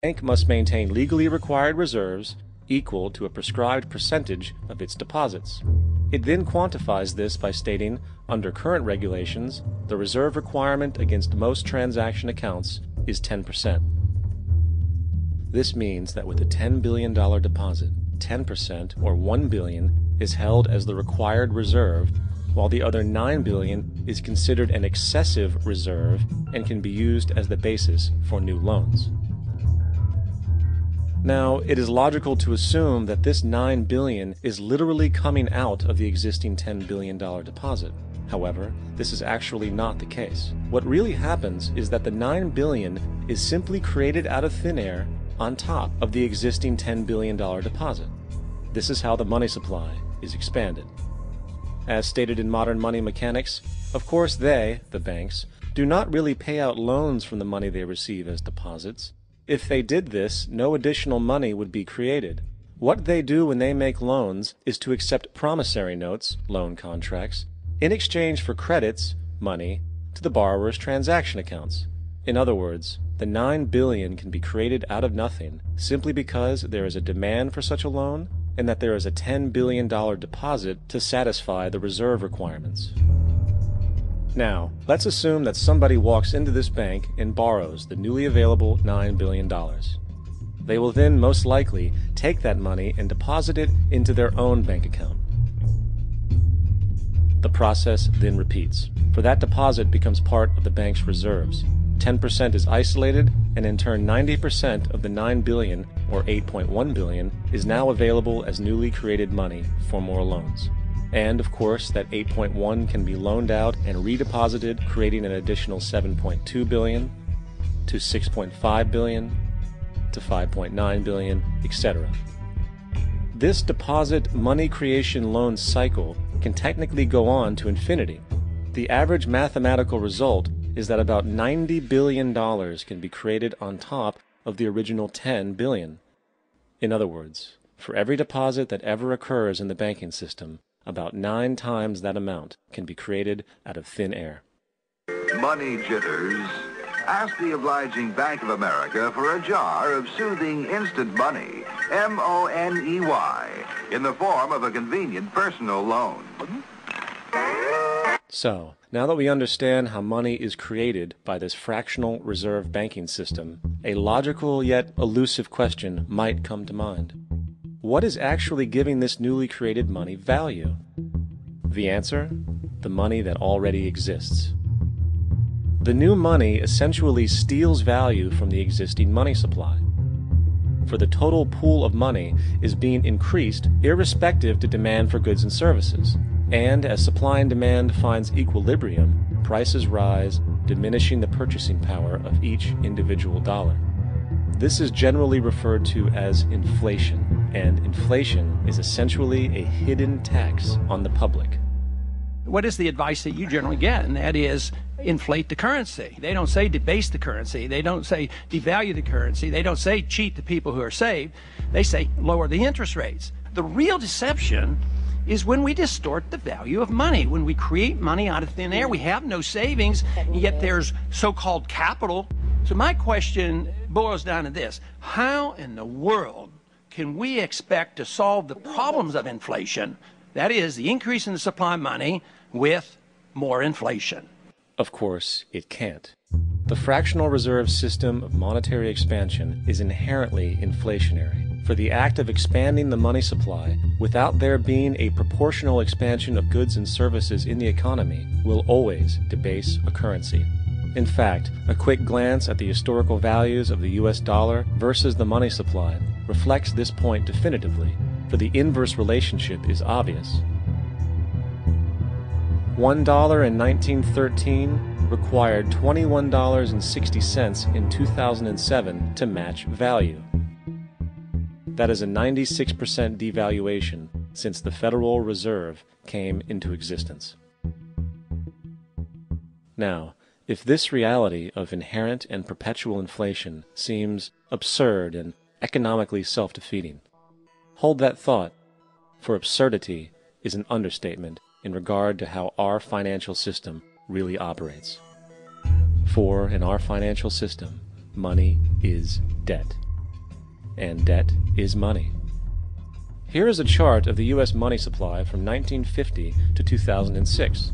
bank must maintain legally required reserves equal to a prescribed percentage of its deposits. It then quantifies this by stating, under current regulations, the reserve requirement against most transaction accounts is 10%. This means that with a $10 billion deposit, 10% or $1 billion is held as the required reserve, while the other $9 billion is considered an excessive reserve and can be used as the basis for new loans. Now, it is logical to assume that this $9 billion is literally coming out of the existing $10 billion deposit. However, this is actually not the case. What really happens is that the $9 billion is simply created out of thin air on top of the existing $10 billion deposit. This is how the money supply is expanded. As stated in Modern Money Mechanics, of course they, the banks, do not really pay out loans from the money they receive as deposits. If they did this, no additional money would be created. What they do when they make loans is to accept promissory notes, loan contracts, in exchange for credits, money, to the borrower's transaction accounts. In other words, the $9 billion can be created out of nothing simply because there is a demand for such a loan and that there is a $10 billion deposit to satisfy the reserve requirements. Now, let's assume that somebody walks into this bank and borrows the newly available $9 billion. They will then most likely take that money and deposit it into their own bank account. The process then repeats, for that deposit becomes part of the bank's reserves. 10% is isolated, and in turn 90% of the $9 billion, or $8.1 billion, is now available as newly created money for more loans. And, of course, that 8.1 can be loaned out and redeposited, creating an additional 7.2 billion, to 6.5 billion, to 5.9 billion, etc. This deposit money creation loan cycle can technically go on to infinity. The average mathematical result is that about $90 billion can be created on top of the original $10 billion. In other words, for every deposit that ever occurs in the banking system, about 9 times that amount can be created out of thin air. Money jitters? Ask the obliging Bank of America for a jar of soothing instant money, M-O-N-E-Y, in the form of a convenient personal loan. So, now that we understand how money is created by this fractional reserve banking system, a logical yet elusive question might come to mind. What is actually giving this newly created money value? The answer? The money that already exists. The new money essentially steals value from the existing money supply. For the total pool of money is being increased irrespective to demand for goods and services. And as supply and demand finds equilibrium, prices rise, diminishing the purchasing power of each individual dollar. This is generally referred to as inflation, and inflation is essentially a hidden tax on the public. What is the advice that you generally get? And that is inflate the currency. They don't say debase the currency. They don't say devalue the currency. They don't say cheat the people who are saved. They say lower the interest rates. The real deception is when we distort the value of money. When we create money out of thin air, we have no savings, and yet there's so-called capital. So my question boils down to this: how in the world can we expect to solve the problems of inflation, that is, the increase in the supply of money, with more inflation? Of course, it can't. The fractional reserve system of monetary expansion is inherently inflationary. For the act of expanding the money supply, without there being a proportional expansion of goods and services in the economy, will always debase a currency. In fact, a quick glance at the historical values of the US dollar versus the money supply reflects this point definitively, for the inverse relationship is obvious. $1 in 1913 required $21.60 in 2007 to match value. That is a 96% devaluation since the Federal Reserve came into existence. Now, if this reality of inherent and perpetual inflation seems absurd and economically self-defeating, hold that thought, for absurdity is an understatement in regard to how our financial system really operates. For in our financial system, money is debt. and debt is money. Here is a chart of the U.S. money supply from 1950 to 2006.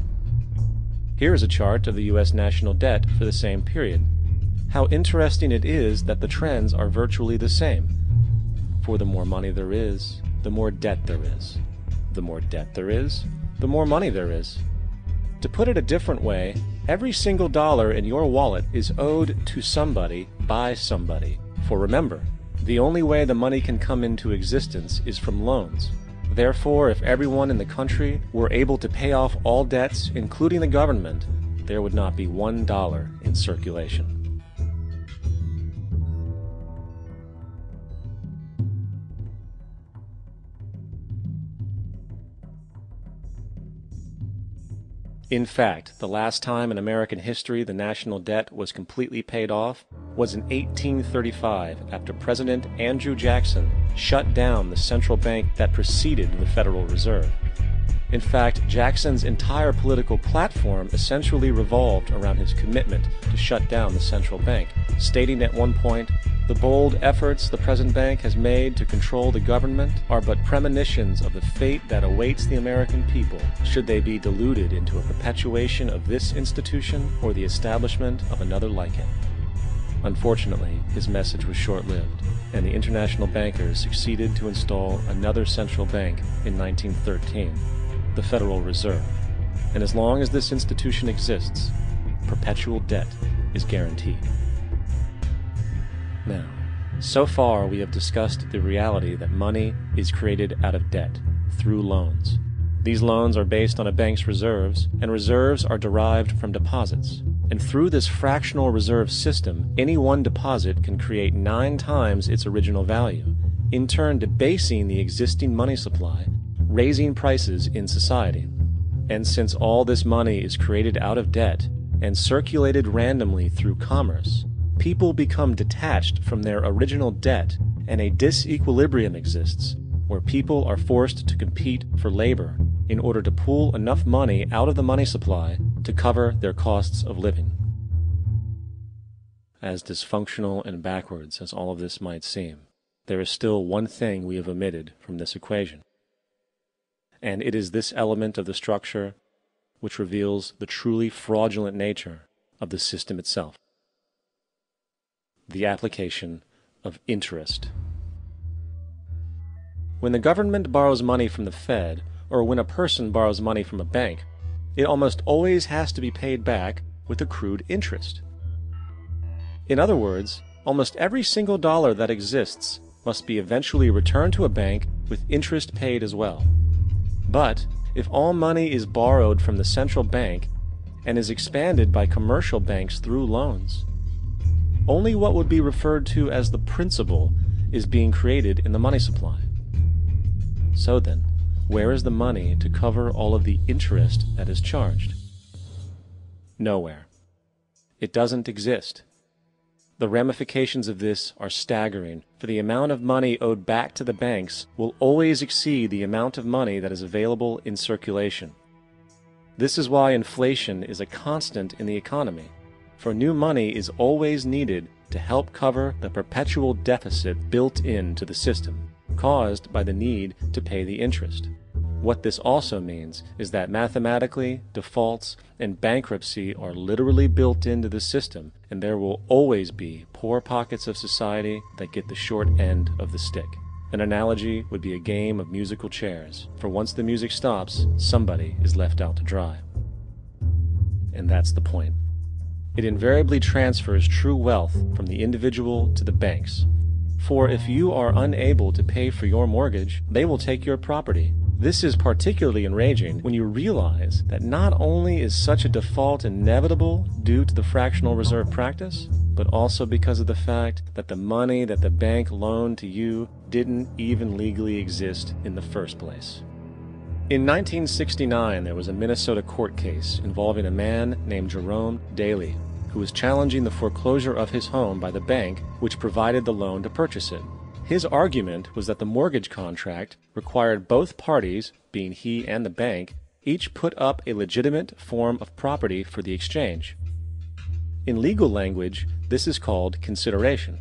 Here is a chart of the U.S. national debt for the same period. How interesting it is that the trends are virtually the same. For the more money there is, the more debt there is. The more debt there is, the more money there is. To put it a different way, every single dollar in your wallet is owed to somebody by somebody. For remember, the only way the money can come into existence is from loans. Therefore, if everyone in the country were able to pay off all debts, including the government, there would not be $1 in circulation. In fact, the last time in American history the national debt was completely paid off was in 1835 after President Andrew Jackson shut down the central bank that preceded the Federal Reserve. In fact, Jackson's entire political platform essentially revolved around his commitment to shut down the central bank, stating at one point, "The bold efforts the present bank has made to control the government are but premonitions of the fate that awaits the American people should they be deluded into a perpetuation of this institution or the establishment of another like it." Unfortunately, his message was short-lived, and the international bankers succeeded to install another central bank in 1913, the Federal Reserve. And as long as this institution exists, perpetual debt is guaranteed. Now, so far we have discussed the reality that money is created out of debt, through loans. These loans are based on a bank's reserves, and reserves are derived from deposits. And through this fractional reserve system, any one deposit can create 9 times its original value, in turn debasing the existing money supply, raising prices in society. And since all this money is created out of debt and circulated randomly through commerce, people become detached from their original debt, and a disequilibrium exists where people are forced to compete for labor in order to pool enough money out of the money supply to cover their costs of living. As dysfunctional and backwards as all of this might seem, there is still one thing we have omitted from this equation. And it is this element of the structure which reveals the truly fraudulent nature of the system itself: the application of interest. When the government borrows money from the Fed, or when a person borrows money from a bank, it almost always has to be paid back with accrued interest. In other words, almost every single dollar that exists must be eventually returned to a bank with interest paid as well. But if all money is borrowed from the central bank and is expanded by commercial banks through loans, only what would be referred to as the principal is being created in the money supply. So then, where is the money to cover all of the interest that is charged? Nowhere. It doesn't exist. The ramifications of this are staggering, for the amount of money owed back to the banks will always exceed the amount of money that is available in circulation. This is why inflation is a constant in the economy, for new money is always needed to help cover the perpetual deficit built into the system, caused by the need to pay the interest. What this also means is that mathematically, defaults and bankruptcy are literally built into the system, and there will always be poor pockets of society that get the short end of the stick. An analogy would be a game of musical chairs, for once the music stops, somebody is left out to dry. And that's the point. It invariably transfers true wealth from the individual to the banks. For if you are unable to pay for your mortgage, they will take your property. This is particularly enraging when you realize that not only is such a default inevitable due to the fractional reserve practice, but also because of the fact that the money that the bank loaned to you didn't even legally exist in the first place. In 1969, there was a Minnesota court case involving a man named Jerome Daley, who was challenging the foreclosure of his home by the bank which provided the loan to purchase it. His argument was that the mortgage contract required both parties, being he and the bank, each put up a legitimate form of property for the exchange. In legal language, this is called consideration.